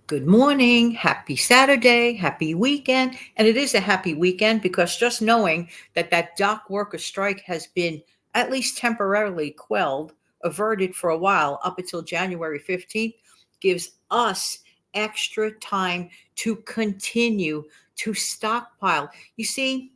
Good morning, happy Saturday, happy weekend. And it is a happy weekend because just knowing that that dock worker strike has been at least temporarily quelled, averted for a while up until January 15th, gives us extra time to continue to stockpile. You see,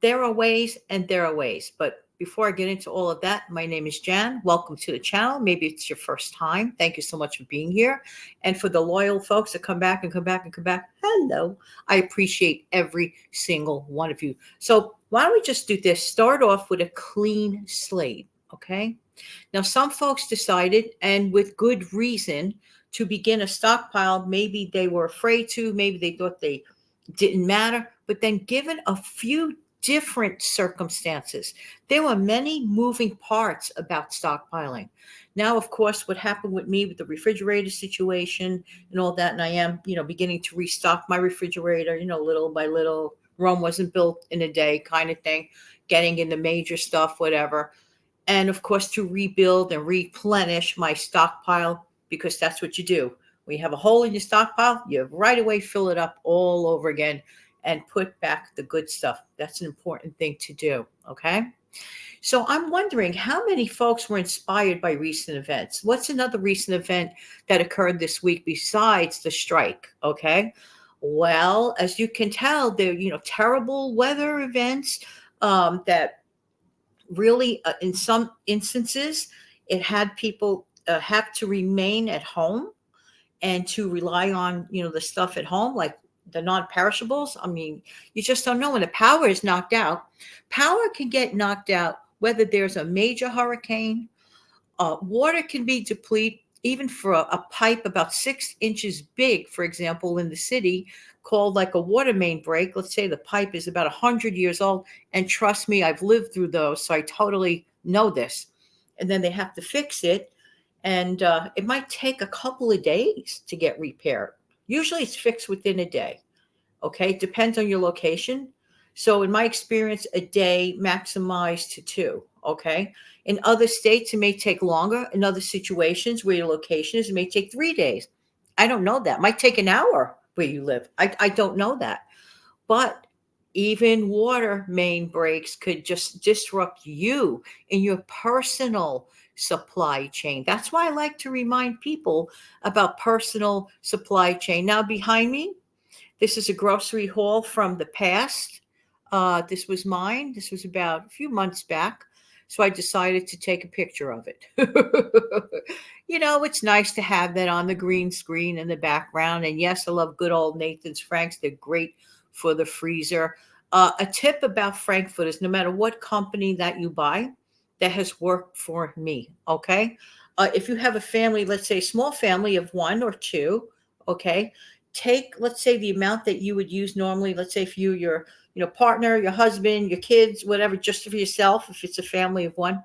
there are ways and there are ways. But before I get into all of that, my name is Jan. Welcome to the channel. Maybe it's your first time. Thank you so much for being here. And for the loyal folks that come back and come back and come back, hello. I appreciate every single one of you. So why don't we just do this? Start off with a clean slate, okay? Now, some folks decided, and with good reason, to begin a stockpile. Maybe they were afraid to, maybe they thought they didn't matter. But then, given a few different circumstances, there were many moving parts about stockpiling. Now, of course, what happened with me with the refrigerator situation and all that, and I am, beginning to restock my refrigerator, little by little. Rome wasn't built in a day, kind of thing, getting in the major stuff, whatever. And of course, to rebuild and replenish my stockpile, because that's what you do. When you have a hole in your stockpile, you right away fill it up all over again and put back the good stuff. That's an important thing to do. Okay. So I'm wondering how many folks were inspired by recent events? What's another recent event that occurred this week besides the strike? Okay. Well, as you can tell, there, terrible weather events that really, in some instances, it had people have to remain at home and to rely on, the stuff at home, like the non-perishables. I mean, you just don't know when the power is knocked out. Power can get knocked out whether there's a major hurricane. Water can be depleted even for a pipe about 6 inches big, for example, in the city, called like a water main break. Let's say the pipe is about 100 years old. And trust me, I've lived through those, so I totally know this. And then they have to fix it. And it might take a couple of days to get repaired. Usually it's fixed within a day. Okay. Depends on your location. So in my experience, a day maximized to two. Okay. In other states, it may take longer. In other situations where your location is, it may take 3 days. I don't know that. It might take an hour where you live. I don't know that. But even water main breaks could just disrupt you in your personal supply chain. That's why I like to remind people about personal supply chain. Now, behind me, this is a grocery haul from the past. This was mine. This was about a few months back. So I decided to take a picture of it. It's nice to have that on the green screen in the background. And yes, I love good old Nathan's Franks. They're great for the freezer. A tip about Frankfurters, no matter what company that you buy, that has worked for me. Okay. If you have a family, let's say a small family of one or two, okay, take, let's say, the amount that you would use normally. Let's say if your partner, your husband, your kids, whatever, just for yourself, if it's a family of one,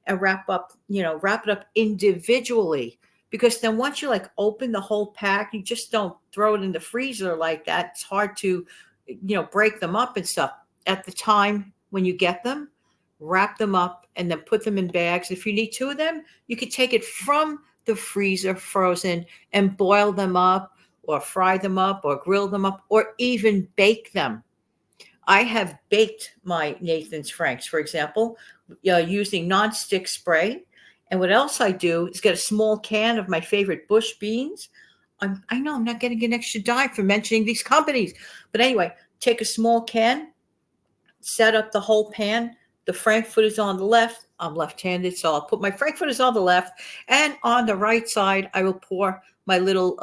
and wrap it up individually. Because then once you like open the whole pack, you just don't throw it in the freezer like that. It's hard to, break them up and stuff. At the time when you get them, wrap them up and then put them in bags. If you need two of them, you could take it from the freezer frozen and boil them up or fry them up or grill them up or even bake them. I have baked my Nathan's Franks, for example, using nonstick spray. And what else I do is get a small can of my favorite bush beans. I know I'm not getting an extra dime for mentioning these companies. But anyway, take a small can, set up the whole pan. The frankfurters on the left. I'm left-handed, so I'll put my frankfurters on the left. And on the right side, I will pour my little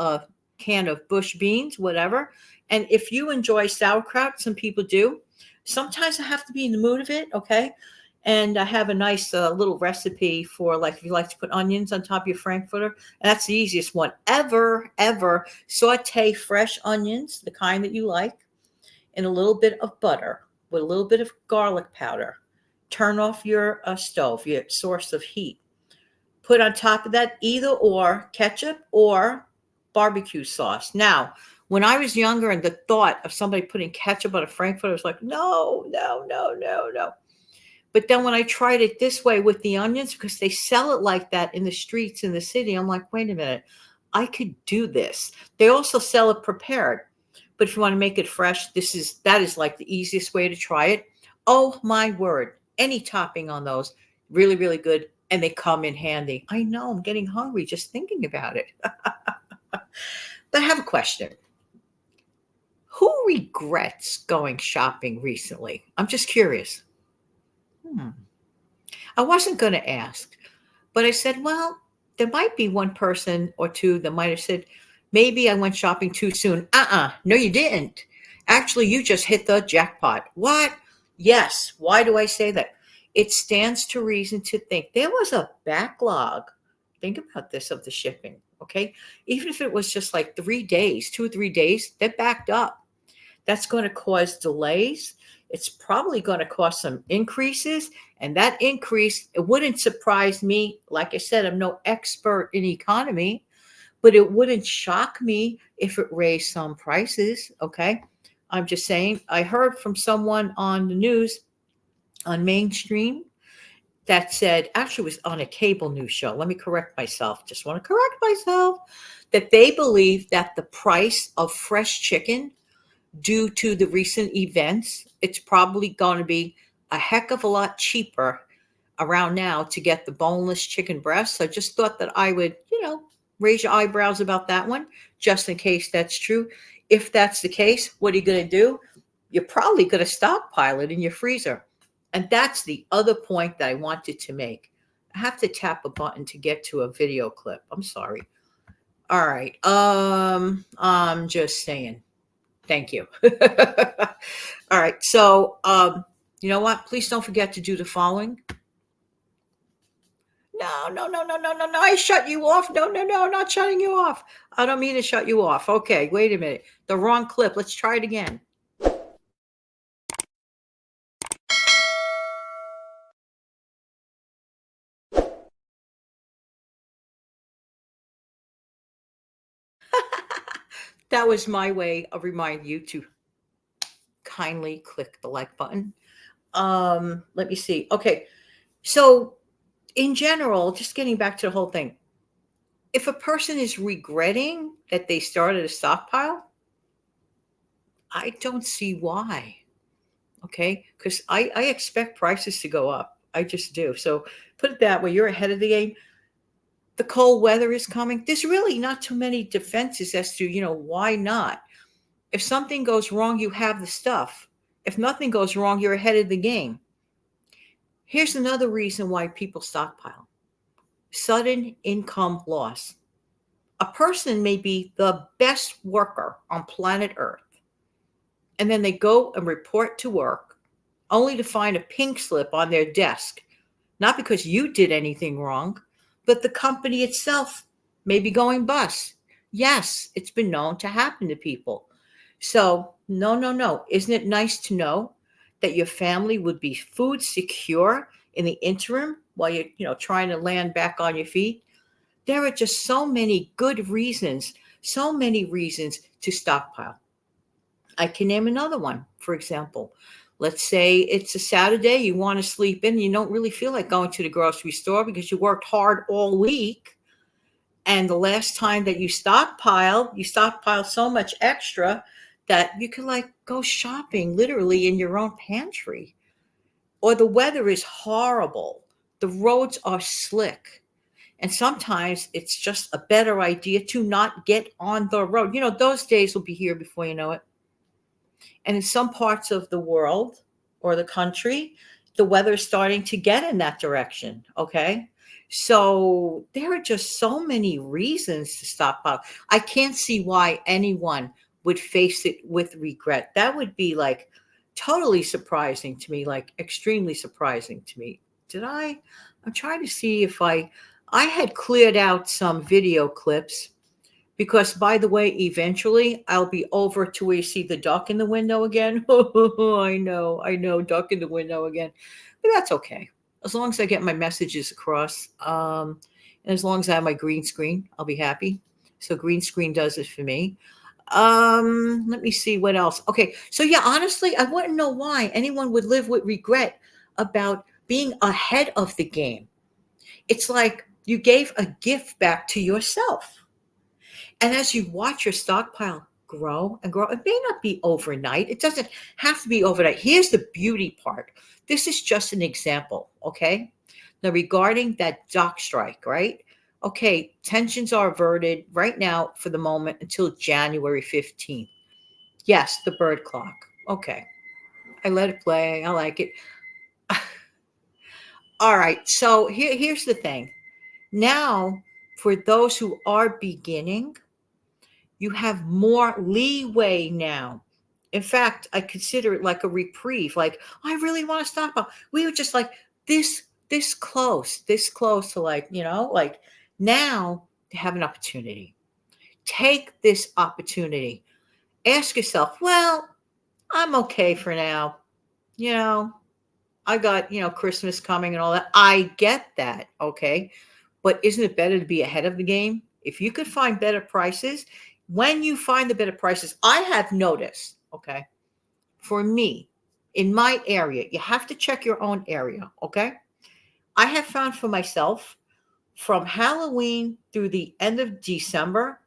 can of bush beans, whatever. And if you enjoy sauerkraut, some people do. Sometimes I have to be in the mood of it, okay? And I have a nice little recipe for, like, if you like to put onions on top of your frankfurter. And that's the easiest one ever. Saute fresh onions, the kind that you like, in a little bit of butter with a little bit of garlic powder. Turn off your stove, your source of heat. Put on top of that either or ketchup or barbecue sauce. Now, when I was younger and the thought of somebody putting ketchup on a frankfurter, I was like, no. But then when I tried it this way with the onions, because they sell it like that in the streets in the city, I'm like, wait a minute. I could do this. They also sell it prepared. But if you want to make it fresh, that is like the easiest way to try it. Oh my word. Any topping on those, really, really good. And they come in handy. I know I'm getting hungry just thinking about it. But I have a question. Who regrets going shopping recently? I'm just curious. Hmm. I wasn't going to ask, but I said, well, there might be one person or two that might have said, maybe I went shopping too soon. No, you didn't. Actually, you just hit the jackpot. What? Yes. Why do I say that? It stands to reason to think there was a backlog. Think about this of the shipping, okay? Even if it was just like 3 days, 2 or 3 days, they're backed up. That's going to cause delays. It's probably going to cause some increases. And that increase, it wouldn't surprise me. Like I said, I'm no expert in economy, but it wouldn't shock me if it raised some prices. Okay. I'm just saying, I heard from someone on the news on mainstream that said, actually, it was on a cable news show. Let me correct myself. Just want to correct myself that they believe that the price of fresh chicken due to the recent events, it's probably going to be a heck of a lot cheaper around now to get the boneless chicken breast. So I just thought that I would, raise your eyebrows about that one, just in case that's true. If that's the case, what are you going to do? You're probably going to stockpile it in your freezer. And that's the other point that I wanted to make. I have to tap a button to get to a video clip. I'm sorry. All right. I'm just saying. Thank you. All right. So, you know what? Please don't forget to do the following. No, no, no, no, no, no, no. I shut you off. No, no, no, I'm not shutting you off. I don't mean to shut you off. Okay, wait a minute. The wrong clip. Let's try it again. That was my way of reminding you to kindly click the like button. Let me see. Okay. So, in general, just getting back to the whole thing, if a person is regretting that they started a stockpile, I don't see why. Okay. Because I expect prices to go up. I just do. So put it that way, you're ahead of the game. The cold weather is coming. There's really not too many defenses as to, why not? If something goes wrong, you have the stuff. If nothing goes wrong, you're ahead of the game. Here's another reason why people stockpile: sudden income loss. A person may be the best worker on planet Earth, and then they go and report to work only to find a pink slip on their desk, not because you did anything wrong, but the company itself may be going bust. Yes, it's been known to happen to people. So, no, no, no. Isn't it nice to know that your family would be food secure in the interim while you're, trying to land back on your feet? There are just so many reasons to stockpile. I can name another one, for example. Let's say it's a Saturday, you want to sleep in, you don't really feel like going to the grocery store because you worked hard all week. And the last time that you stockpile so much extra that you could like go shopping literally in your own pantry. Or the weather is horrible, the roads are slick. And sometimes it's just a better idea to not get on the road. Those days will be here before you know it. And in some parts of the world or the country, the weather is starting to get in that direction. Okay. So there are just so many reasons to stockpile. I can't see why anyone would face it with regret. That would be like totally surprising to me, like extremely surprising to me. I'm trying to see if I had cleared out some video clips because, by the way, eventually I'll be over to where you see the duck in the window again. I know, duck in the window again. But that's okay. As long as I get my messages across, and as long as I have my green screen, I'll be happy. So green screen does it for me. Let me see what else. Okay, so yeah, honestly, I wouldn't know why anyone would live with regret about being ahead of the game. It's like you gave a gift back to yourself. And as you watch your stockpile grow and grow, it may not be overnight. It doesn't have to be overnight. Here's the beauty part. This is just an example, okay? Now, regarding that dock strike, right? Okay, tensions are averted right now for the moment until January 15th. Yes, the bird clock. Okay, I let it play. I like it. All right, so here's the thing. Now, for those who are beginning, you have more leeway now. In fact, I consider it like a reprieve. Like, I really want to stop. We were just like this close to like, like now to have an opportunity. Take this opportunity. Ask yourself, well, I'm okay for now. You know, I got, Christmas coming and all that. I get that. Okay. But isn't it better to be ahead of the game? If you could find better prices, when you find the better prices, I have noticed, okay, for me, in my area, you have to check your own area, okay? I have found for myself from Halloween through the end of December,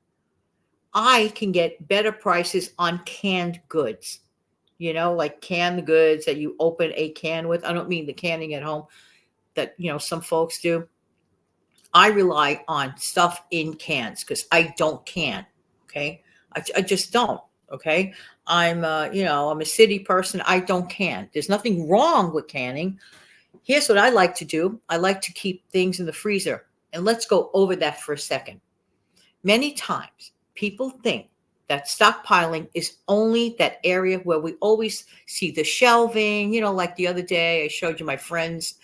I can get better prices on canned goods. Like canned goods that you open a can with. I don't mean the canning at home that, some folks do. I rely on stuff in cans because I don't can. Okay. I just don't. Okay. I'm a city person. I don't can. There's nothing wrong with canning. Here's what I like to do. I like to keep things in the freezer. And let's go over that for a second. Many times people think that stockpiling is only that area where we always see the shelving, like the other day I showed you my friend's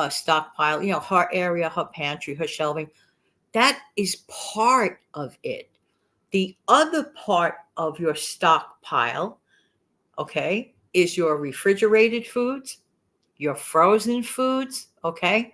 stockpile, her area, her pantry, her shelving. That is part of it. The other part of your stockpile, okay, is your refrigerated foods, your frozen foods, okay,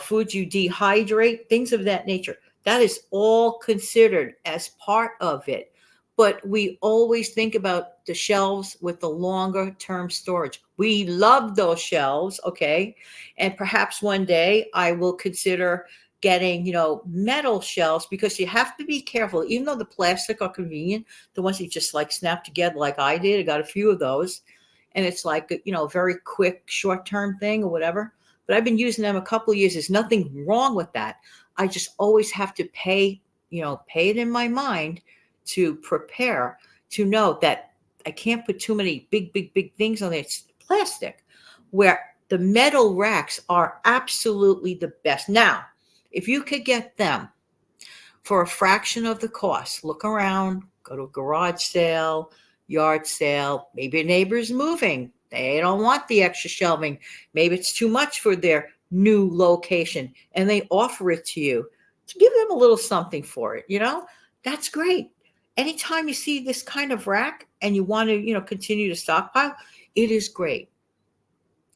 foods you dehydrate, things of that nature. That is all considered as part of it. But we always think about the shelves with the longer term storage. We love those shelves, okay? And perhaps one day I will consider getting, metal shelves because you have to be careful. Even though the plastic are convenient, the ones you just like snap together like I did, I got a few of those. And it's like, a very quick short term thing or whatever, but I've been using them a couple of years. There's nothing wrong with that. I just always have to pay it in my mind to prepare to know that I can't put too many big, big, big things on there. It's plastic, where the metal racks are absolutely the best. Now, if you could get them for a fraction of the cost, look around, go to a garage sale, yard sale, maybe a neighbor's moving. They don't want the extra shelving. Maybe it's too much for their new location and they offer it to you to give them a little something for it. That's great. Anytime you see this kind of rack and you want to, continue to stockpile, it is great.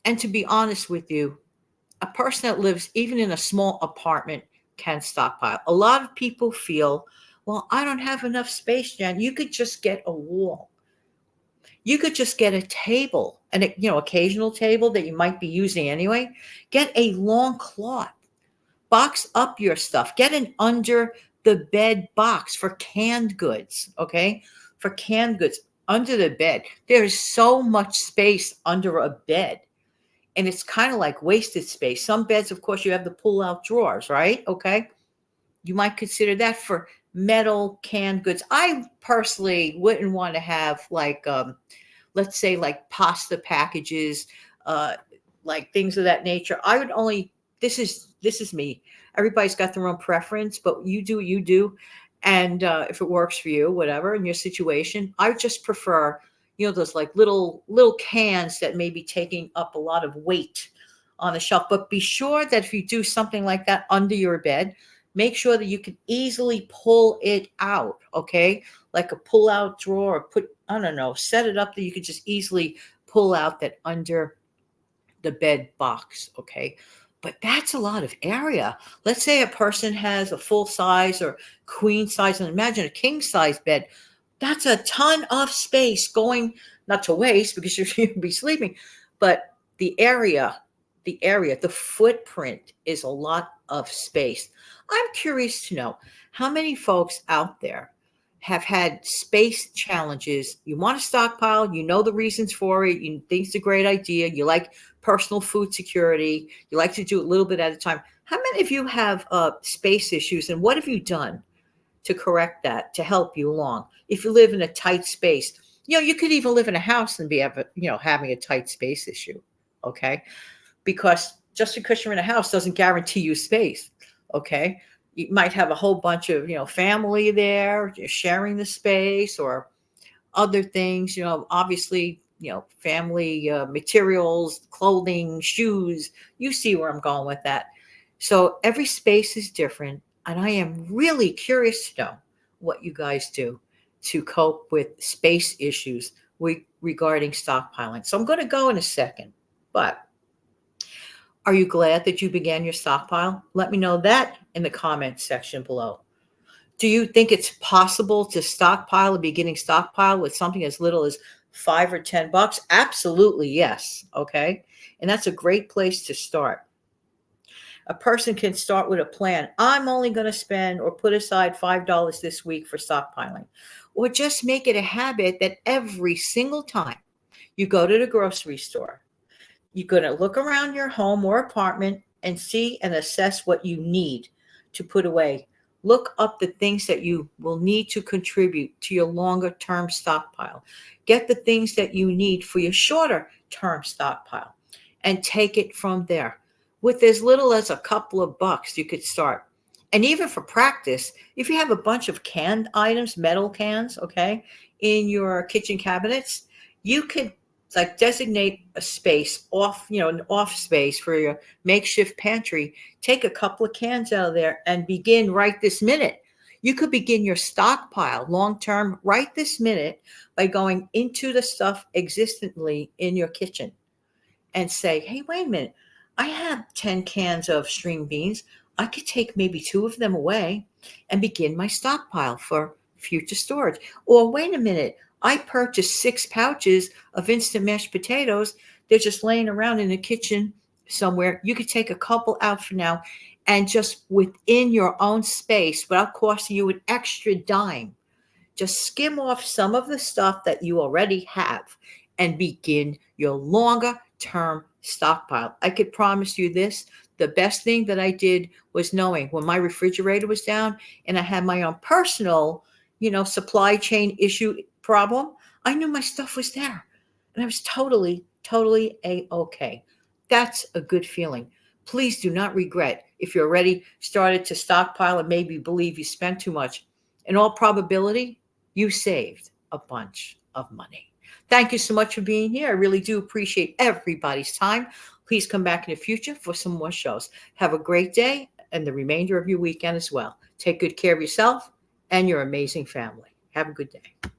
And to be honest with you, a person that lives even in a small apartment can stockpile. A lot of people feel, well, I don't have enough space, Jen. You could just get a wall. You could just get a table, an occasional table that you might be using anyway. Get a long cloth. Box up your stuff. Get an under the bed box for canned goods, okay? For canned goods under the bed. There is so much space under a bed. And it's kind of like wasted space. Some beds, of course, you have the pull-out drawers, right? Okay. You might consider that for metal canned goods. I personally wouldn't want to have like let's say like pasta packages, uh, like things of that nature. I would only this is me. Everybody's got their own preference, but you do what you do. And if it works for you, whatever, in your situation, I would just prefer, those like little cans that may be taking up a lot of weight on the shelf. But be sure that if you do something like that under your bed, make sure that you can easily pull it out, okay? Like a pull-out drawer, or I don't know, set it up that you could just easily pull out that under the bed box, okay? But that's a lot of area. Let's say a person has a full size or queen size, and imagine a king size bed. That's a ton of space going, not to waste because you'll be sleeping, but the footprint is a lot of space. I'm curious to know, How many folks out there have had space challenges? You want to stockpile, you know the reasons for it, you think it's a great idea, you like personal food security, you like to do it a little bit at a time. How many of you have space issues, and what have you done to correct that, to help you along? If you live in a tight space, you could even live in a house and having a tight space issue. Okay, because just because you're in a house doesn't guarantee you space. Okay, you might have a whole bunch of family there, you're sharing the space, or other things, obviously, family materials, clothing, shoes. You see where I'm going with that. So every space is different. And I am really curious to know what you guys do to cope with space issues regarding stockpiling. So I'm going to go in a second. But are you glad that you began your stockpile? Let me know that in the comments section below. Do you think it's possible to stockpile a beginning stockpile with something as little as $5 or $10? Absolutely, yes. Okay. And that's a great place to start. A person can start with a plan. I'm only going to spend or put aside $5 this week for stockpiling. Or just make it a habit that every single time you go to the grocery store, you're going to look around your home or apartment and see and assess what you need to put away. Look up the things that you will need to contribute to your longer term stockpile. Get the things that you need for your shorter term stockpile and take it from there. With as little as a couple of bucks, you could start. And even for practice, if you have a bunch of canned items, metal cans, okay, in your kitchen cabinets, you could designate a space off, an off space for your makeshift pantry. Take a couple of cans out of there and begin right this minute. You could begin your stockpile long term right this minute by going into the stuff existently in your kitchen and say, hey, wait a minute, I have 10 cans of string beans. I could take maybe 2 of them away and begin my stockpile for future storage. Or wait a minute, I purchased 6 pouches of instant mashed potatoes. They're just laying around in the kitchen somewhere. You could take a couple out for now and just within your own space, without costing you an extra dime, just skim off some of the stuff that you already have and begin your longer term stockpile. I could promise you this. The best thing that I did was knowing when my refrigerator was down and I had my own personal, supply chain issue problem, I knew my stuff was there. And I was totally, totally A-okay. That's a good feeling. Please do not regret if you already started to stockpile and maybe believe you spent too much. In all probability, you saved a bunch of money. Thank you so much for being here. I really do appreciate everybody's time. Please come back in the future for some more shows. Have a great day and the remainder of your weekend as well. Take good care of yourself and your amazing family. Have a good day.